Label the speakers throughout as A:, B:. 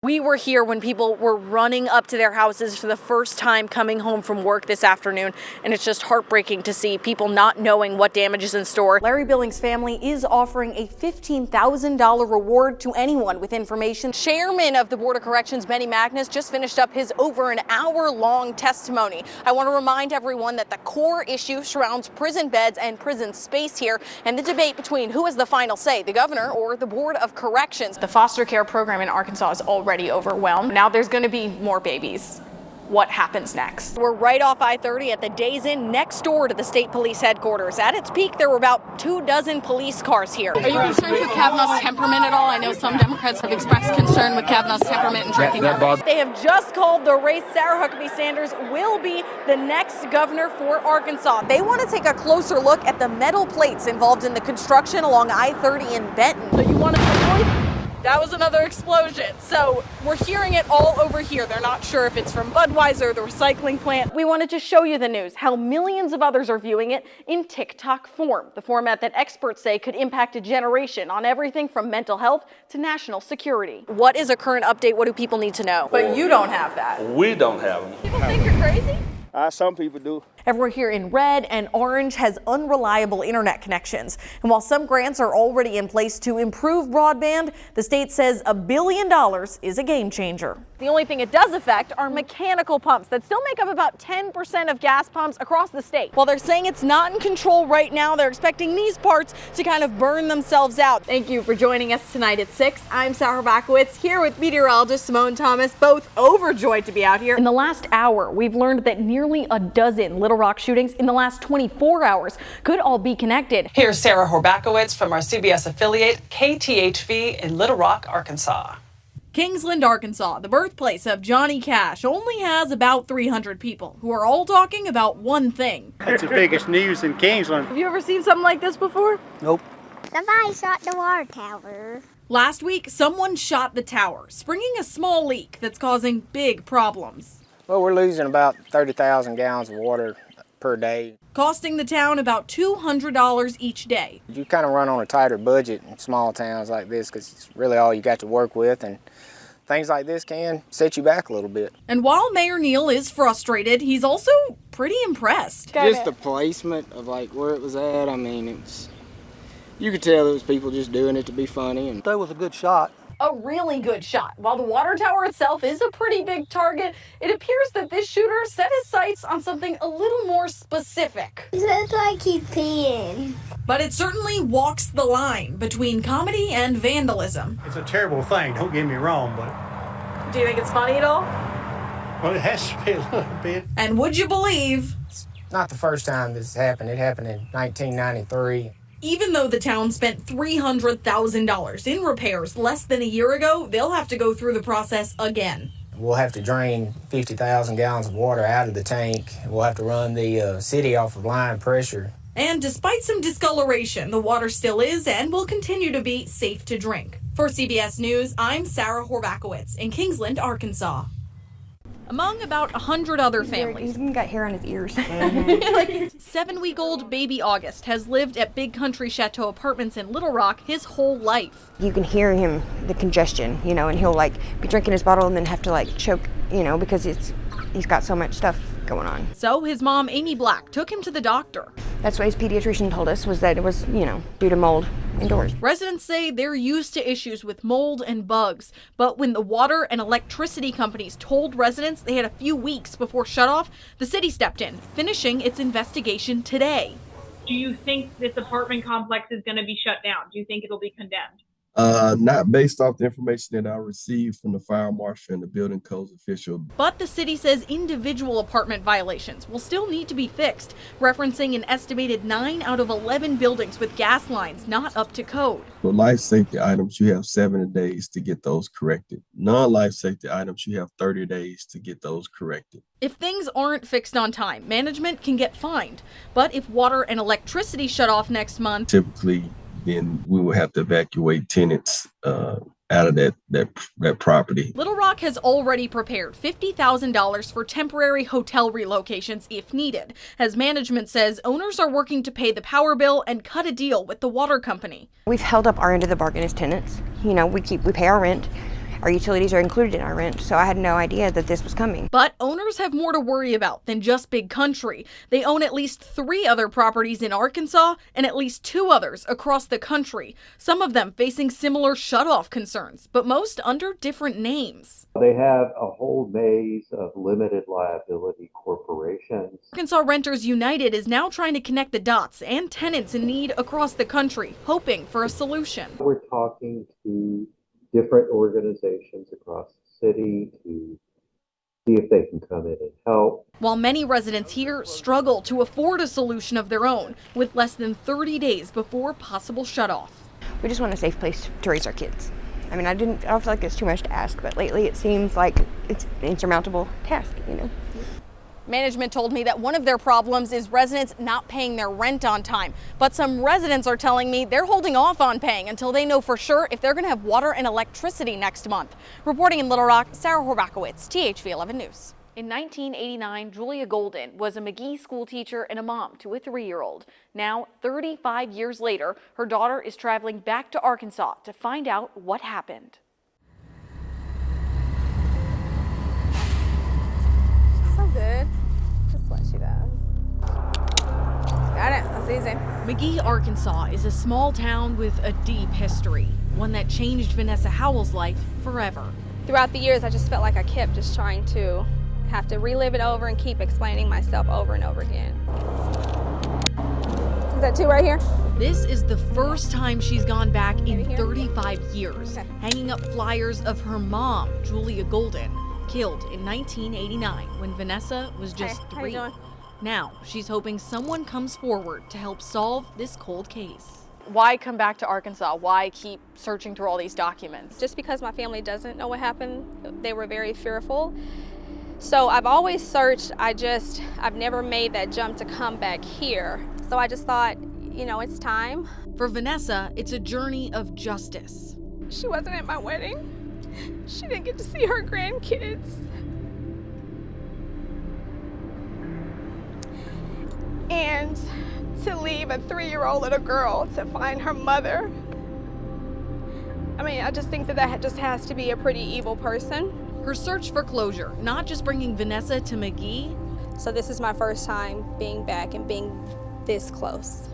A: We were here when people were running up to their houses for the first time coming home from work this afternoon, and it's just heartbreaking to see people not knowing what damage is in store. Larry Billings' family is offering a $15,000 reward to anyone with information. Chairman of the Board of Corrections, Benny Magnus, just finished up his over an hour-long testimony. I want to remind everyone that the core issue surrounds prison beds and prison space here, and the debate between who has the final say, the governor or the Board of Corrections. The foster care program in Arkansas is already overwhelmed. Now there's going to be more babies. What happens next? We're right off I-30 at the Days Inn next door to the state police headquarters. At its peak, there were about 24 police cars here. Are you concerned with Kavanaugh's temperament at all? I know some Democrats have expressed concern with Kavanaugh's temperament and drinking. They have just called the race Sarah Huckabee Sanders will be the next governor for Arkansas. They want to take a closer look at the metal plates involved in the construction along I-30 in Benton. So you want to avoid? That was another explosion. So we're hearing it all over here. They're not sure if it's from Budweiser, the recycling plant. We wanted to show you the news, how millions of others are viewing it in TikTok form, the format that experts say could impact a generation on everything from mental health to national security. What is a current update? What do people need to know? But you don't have that.
B: We don't have them.
A: People think you're crazy?
C: Some people do.
A: Everyone here in red and orange has unreliable internet connections. And while some grants are already in place to improve broadband, the state says $1 billion is a game changer. The only thing it does affect are mechanical pumps that still make up about 10% of gas pumps across the state. While they're saying it's not in control right now, they're expecting these parts to kind of burn themselves out. Thank you for joining us tonight at 6. I'm Sarah Horbacewicz here with meteorologist Simone Thomas, both overjoyed to be out here. In the last hour, we've learned that nearly a dozen Little Rock shootings in the last 24 hours could all be connected.
D: Here's Sarah Horbacewicz from our CBS affiliate KTHV in Little Rock, Arkansas.
A: Kingsland, Arkansas, the birthplace of Johnny Cash, only has about 300 people who are all talking about one thing.
C: That's the biggest news in Kingsland.
A: Have you ever seen something like this before?
C: Nope.
E: Somebody shot the water tower.
A: Last week, someone shot the tower, springing a small leak that's causing big problems.
F: Well, we're losing about 30,000 gallons of water per day.
A: Costing the town about $200 each day.
F: You kind of run on a tighter budget in small towns like this because it's really all you got to work with, and things like this can set you back a little bit.
A: And while Mayor Neal is frustrated, he's also pretty impressed.
F: Just the placement of like where it was at, I mean, you could tell it was people just doing it to be funny. And
C: That was a good shot.
A: A really good shot. While the water tower itself is a pretty big target, it appears that this shooter set his sights on something a little more specific.
E: It looks like he's peeing.
A: But it certainly walks the line between comedy and vandalism.
G: It's a terrible thing, don't get me wrong, but...
A: Do you think it's funny at all?
G: Well, it has to be a little bit.
A: And would you believe,
F: not the first time this happened. It happened in 1993.
A: even though the town spent $300,000 in repairs less than a year ago, they'll have to go through the process again.
F: We'll have to drain 50,000 gallons of water out of the tank. We'll have to run the city off of line pressure.
A: And despite some discoloration, the water still is and will continue to be safe to drink. For CBS News, I'm Sarah Horbacewicz in Kingsland, Arkansas. Among about 100 other families.
H: He's got hair on his ears.
A: Like 7-week-old baby August has lived at Big Country Chateau Apartments in Little Rock his whole life.
H: You can hear him, the congestion, and he'll be drinking his bottle and then have to choke, because he's got so much stuff going on.
A: So his mom, Amy Black, took him to the doctor.
H: That's what his pediatrician told us, was that it was, due to mold indoors.
A: Residents say they're used to issues with mold and bugs, but when the water and electricity companies told residents they had a few weeks before shutoff, the city stepped in, finishing its investigation today.
I: Do you think this apartment complex is going to be shut down? Do you think it'll be condemned?
J: Not based off the information that I received from the fire marshal and the building codes official.
A: But the city says individual apartment violations will still need to be fixed, referencing an estimated 9 out of 11 buildings with gas lines not up to code.
J: For life safety items, you have 7 days to get those corrected. Non-life safety items, you have 30 days to get those corrected.
A: If things aren't fixed on time, management can get fined. But if water and electricity shut off next month,
J: typically, then we will have to evacuate tenants out of that property.
A: Little Rock has already prepared $50,000 for temporary hotel relocations if needed, as management says owners are working to pay the power bill and cut a deal with the water company.
H: We've held up our end of the bargain as tenants. We pay our rent. our utilities are included in our rent, so I had no idea that this was coming.
A: But owners have more to worry about than just Big Country. They own at least 3 other properties in Arkansas and at least 2 others across the country, some of them facing similar shutoff concerns, but most under different names.
B: They have a whole maze of limited liability corporations.
A: Arkansas Renters United is now trying to connect the dots and tenants in need across the country, hoping for a solution.
B: We're talking to different organizations across the city to see if they can come in and help.
A: While many residents here struggle to afford a solution of their own, with less than 30 days before possible shutoff.
H: We just want a safe place to raise our kids. I mean, I don't feel like it's too much to ask, but lately it seems like it's an insurmountable task, you know.
A: Management told me that one of their problems is residents not paying their rent on time. But some residents are telling me they're holding off on paying until they know for sure if they're going to have water and electricity next month. Reporting in Little Rock, Sarah Horbacewicz, THV 11 News. In 1989, Julia Golden was a McGee school teacher and a mom to a 3-year-old. Now, 35 years later, her daughter is traveling back to Arkansas to find out what happened.
K: So good. That's what she does. Got it. That's easy.
A: McGee, Arkansas is a small town with a deep history, one that changed Vanessa Howell's life forever.
K: Throughout the years, I just felt like I kept just trying to have to relive it over and keep explaining myself over and over again. Is that 2 right here?
A: This is the first time she's gone back in 35 years, hanging up flyers of her mom, Julia Golden, killed in 1989 when Vanessa was just 3.
K: How you doing?
A: Now, she's hoping someone comes forward to help solve this cold case. Why come back to Arkansas? Why keep searching through all these documents?
K: Just because my family doesn't know what happened, they were very fearful. So I've always searched, I've never made that jump to come back here. So I just thought, you know, it's time.
A: For Vanessa, it's a journey of justice.
K: She wasn't at my wedding. She didn't get to see her grandkids. And to leave a 3-year-old little girl to find her mother. I mean, I just think that just has to be a pretty evil person.
A: Her search for closure, not just bringing Vanessa to McGee.
K: So this is my first time being back and being this close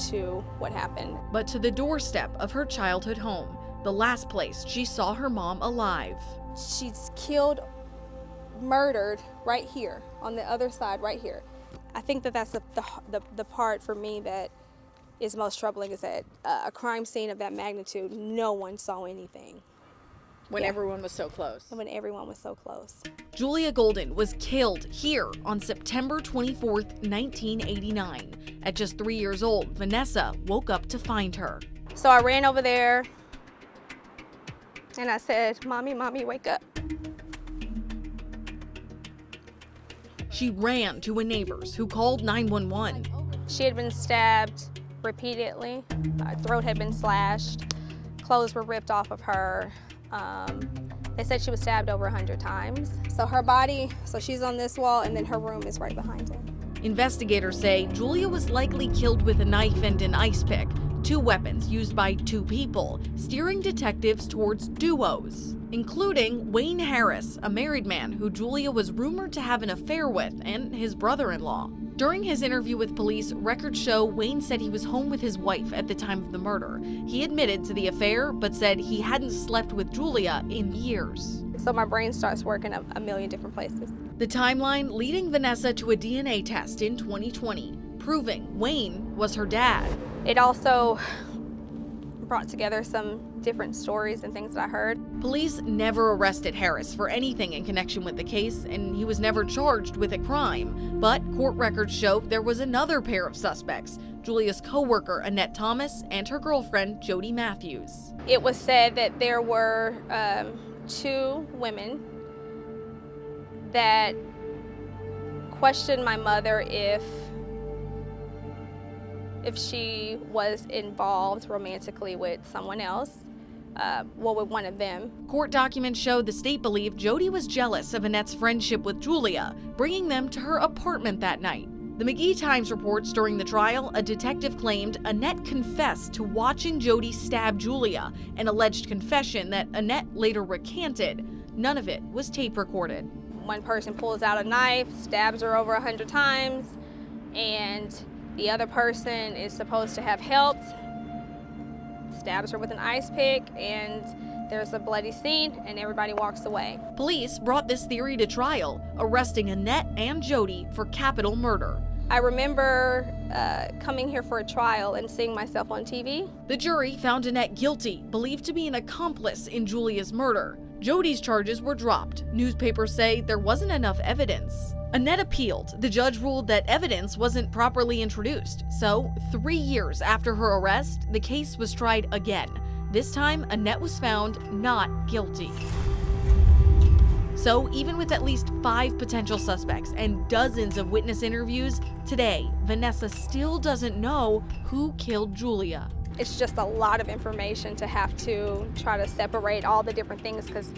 K: to what happened.
A: But to the doorstep of her childhood home, the last place she saw her mom alive.
K: She's killed, murdered right here, on the other side right here. I think that that's the part for me that is most troubling, is that a crime scene of that magnitude, no one saw anything.
A: When everyone was so close.
K: When everyone was so close.
A: Julia Golden was killed here on September 24th, 1989. At just 3 years old, Vanessa woke up to find her.
K: So I ran over there and I said, "Mommy, Mommy, wake up."
A: She ran to a neighbor's who called 911.
K: She had been stabbed repeatedly. Her throat had been slashed. Clothes were ripped off of her. They said she was stabbed over 100 times. So her body, so she's on this wall and then her room is right behind her.
A: Investigators say Julia was likely killed with a knife and an ice pick, 2 weapons used by 2 people, steering detectives towards duos, including Wayne Harris, a married man who Julia was rumored to have an affair with, and his brother-in-law. During his interview with police, records show Wayne said he was home with his wife at the time of the murder. He admitted to the affair, but said he hadn't slept with Julia in years.
K: So my brain starts working a million different places.
A: The timeline leading Vanessa to a DNA test in 2020, proving Wayne was her dad.
K: It also brought together some different stories and things that I heard.
A: Police never arrested Harris for anything in connection with the case, and he was never charged with a crime. But court records show there was another pair of suspects, Julia's co-worker Annette Thomas and her girlfriend Jody Matthews.
K: It was said that there were 2 women that questioned my mother if she was involved romantically with someone else, with one of them.
A: Court documents show the state believed Jody was jealous of Annette's friendship with Julia, bringing them to her apartment that night. The McGee Times reports during the trial, a detective claimed Annette confessed to watching Jody stab Julia, an alleged confession that Annette later recanted. None of it was tape recorded.
K: One person pulls out a knife, stabs her over 100 times, and the other person is supposed to have helped, stabs her with an ice pick, and there's a bloody scene, and everybody walks away.
A: Police brought this theory to trial, arresting Annette and Jody for capital murder.
K: I remember coming here for a trial and seeing myself on TV.
A: The jury found Annette guilty, believed to be an accomplice in Julia's murder. Jody's charges were dropped. Newspapers say there wasn't enough evidence. Annette appealed. The judge ruled that evidence wasn't properly introduced. So, 3 years after her arrest, the case was tried again. This time, Annette was found not guilty. So, even with at least 5 potential suspects and dozens of witness interviews, today, Vanessa still doesn't know who killed Julia.
K: It's just a lot of information to have to try to separate all the different things, because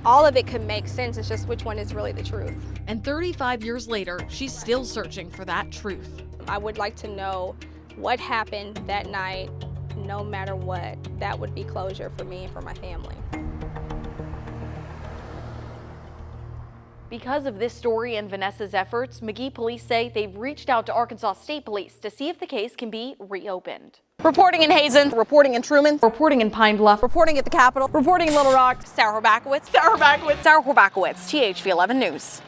K: all of it could make sense. It's just which one is really the truth.
A: And 35 years later, she's still searching for that truth.
K: I would like to know what happened that night, no matter what. That would be closure for me and for my family.
A: Because of this story and Vanessa's efforts, McGee police say they've reached out to Arkansas State Police to see if the case can be reopened. Reporting in Hazen, reporting in Truman, reporting in Pine Bluff, reporting at the Capitol, reporting in Little Rock, Sarah Horbacewicz, THV 11 News.